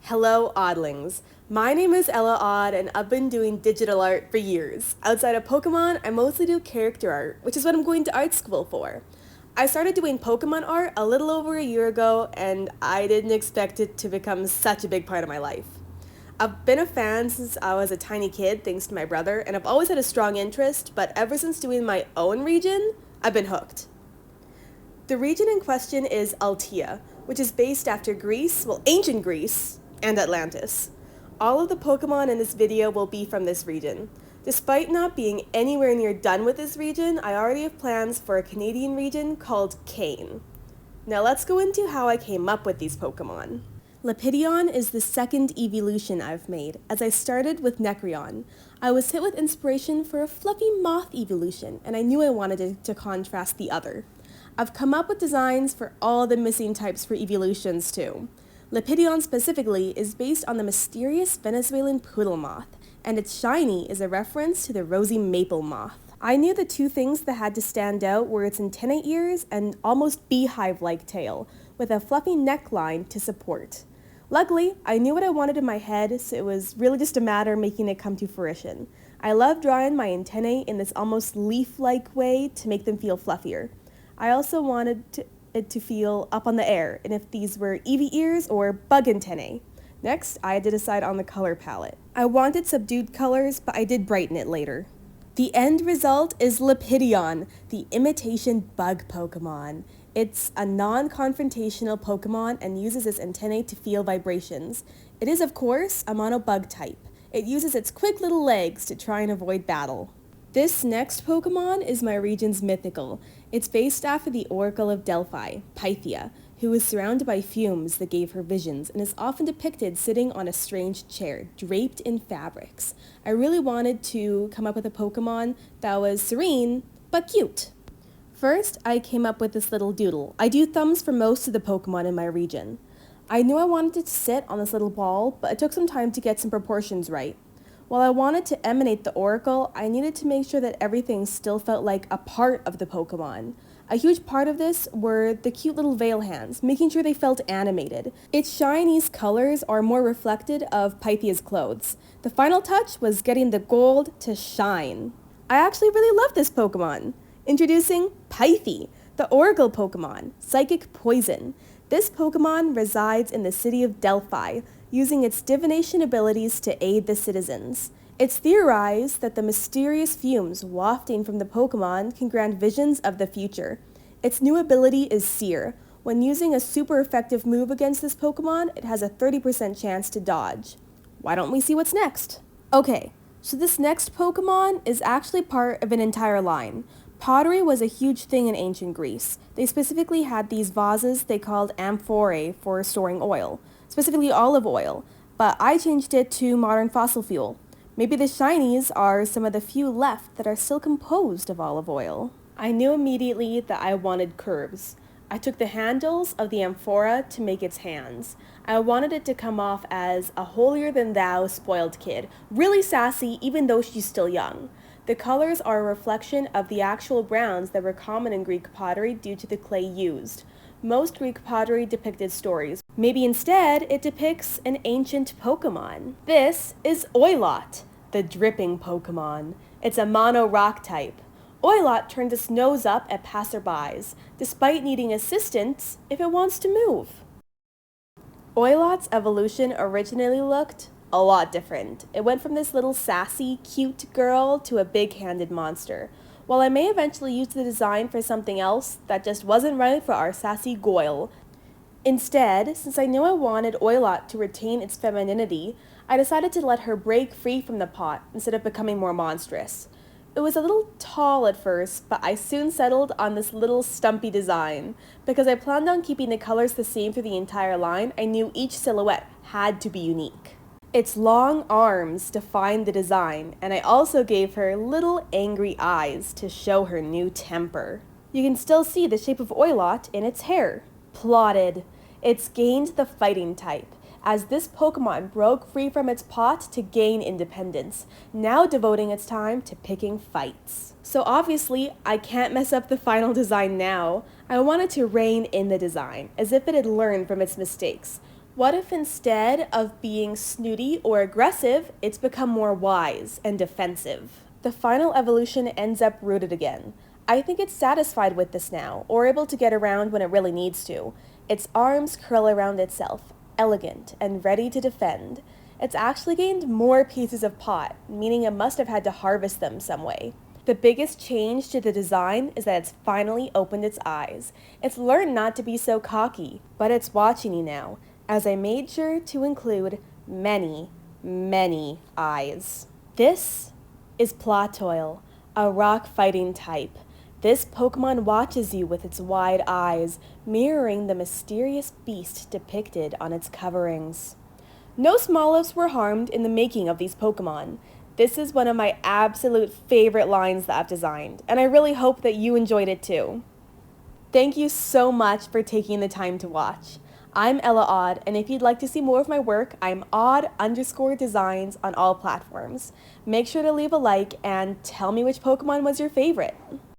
Hello, Oddlings. My name is Ella Odd, and I've been doing digital art for years. Outside of Pokemon, I mostly do character art, which is what I'm going to art school for. I started doing Pokemon art a little over a year ago, and I didn't expect it to become such a big part of my life. I've been a fan since I was a tiny kid, thanks to my brother, and I've always had a strong interest, but ever since doing my own region, I've been hooked. The region in question is Altea, which is based after Greece, well, ancient Greece, and Atlantis. All of the Pokemon in this video will be from this region. Despite not being anywhere near done with this region, I already have plans for a Canadian region called Kane. Now let's go into how I came up with these Pokemon. Lepidion is the second evolution I've made, as I started with Necreon. I was hit with inspiration for a fluffy moth evolution, and I knew I wanted it to contrast the other. I've come up with designs for all the missing types for evolutions too. Lepidion specifically is based on the mysterious Venezuelan poodle moth, and its shiny is a reference to the rosy maple moth. I knew the two things that had to stand out were its antennae ears and almost beehive-like tail, with a fluffy neckline to support. Luckily, I knew what I wanted in my head, so it was really just a matter of making it come to fruition. I love drawing my antennae in this almost leaf-like way to make them feel fluffier. I also wanted it to feel up on the air, and if these were Eevee ears or bug antennae. Next, I had to decide on the color palette. I wanted subdued colors, but I did brighten it later. The end result is Lepidion, the imitation bug Pokemon. It's a non-confrontational Pokemon and uses its antennae to feel vibrations. It is, of course, a mono bug type. It uses its quick little legs to try and avoid battle. This next Pokemon is my region's mythical. It's based after the Oracle of Delphi, Pythia, who was surrounded by fumes that gave her visions and is often depicted sitting on a strange chair, draped in fabrics. I really wanted to come up with a Pokemon that was serene, but cute. First, I came up with this little doodle. I do thumbs for most of the Pokemon in my region. I knew I wanted it to sit on this little ball, but it took some time to get some proportions right. While I wanted to emanate the Oracle, I needed to make sure that everything still felt like a part of the Pokemon. A huge part of this were the cute little veil hands, making sure they felt animated. Its shiny's colors are more reflected of Pythia's clothes. The final touch was getting the gold to shine. I actually really love this Pokemon. Introducing Pythie, the Oracle Pokemon, Psychic Poison. This Pokemon resides in the city of Delphi, using its divination abilities to aid the citizens. It's theorized that the mysterious fumes wafting from the Pokemon can grant visions of the future. Its new ability is Seer. When using a super effective move against this Pokemon, it has a 30% chance to dodge. Why don't we see what's next? Okay, so this next Pokemon is actually part of an entire line. Pottery was a huge thing in ancient Greece. They specifically had these vases they called amphorae for storing oil, specifically olive oil, but I changed it to modern fossil fuel. Maybe the shinies are some of the few left that are still composed of olive oil. I knew immediately that I wanted curves. I took the handles of the amphora to make its hands. I wanted it to come off as a holier-than-thou spoiled kid, really sassy even though she's still young. The colors are a reflection of the actual browns that were common in Greek pottery due to the clay used. Most Greek pottery depicted stories. Maybe instead it depicts an ancient Pokemon. This is Oilot, the dripping Pokemon. It's a mono rock type. Oilot turns its nose up at passerbys, despite needing assistance if it wants to move. Oilot's evolution originally looked a lot different. It went from this little sassy, cute girl to a big-handed monster. While I may eventually use the design for something else, that just wasn't right for our sassy Goyle. Instead, since I knew I wanted Oilot to retain its femininity, I decided to let her break free from the pot instead of becoming more monstrous. It was a little tall at first, but I soon settled on this little stumpy design. Because I planned on keeping the colors the same through the entire line, I knew each silhouette had to be unique. Its long arms defined the design, and I also gave her little angry eyes to show her new temper. You can still see the shape of Oilot in its hair. Plotted. It's gained the fighting type, as this Pokemon broke free from its pot to gain independence, now devoting its time to picking fights. So obviously, I can't mess up the final design now. I wanted to rein in the design, as if it had learned from its mistakes. What if instead of being snooty or aggressive, it's become more wise and defensive? The final evolution ends up rooted again. I think it's satisfied with this now, or able to get around when it really needs to. Its arms curl around itself, elegant and ready to defend. It's actually gained more pieces of pot, meaning it must have had to harvest them some way. The biggest change to the design is that it's finally opened its eyes. It's learned not to be so cocky, but it's watching you now, as I made sure to include many, many eyes. This is Platoil, a rock-fighting type. This Pokemon watches you with its wide eyes, mirroring the mysterious beast depicted on its coverings. No Smoliffs were harmed in the making of these Pokemon. This is one of my absolute favorite lines that I've designed, and I really hope that you enjoyed it too. Thank you so much for taking the time to watch. I'm Ella Odd, and if you'd like to see more of my work, I'm odd_designs on all platforms. Make sure to leave a like and tell me which Pokemon was your favorite.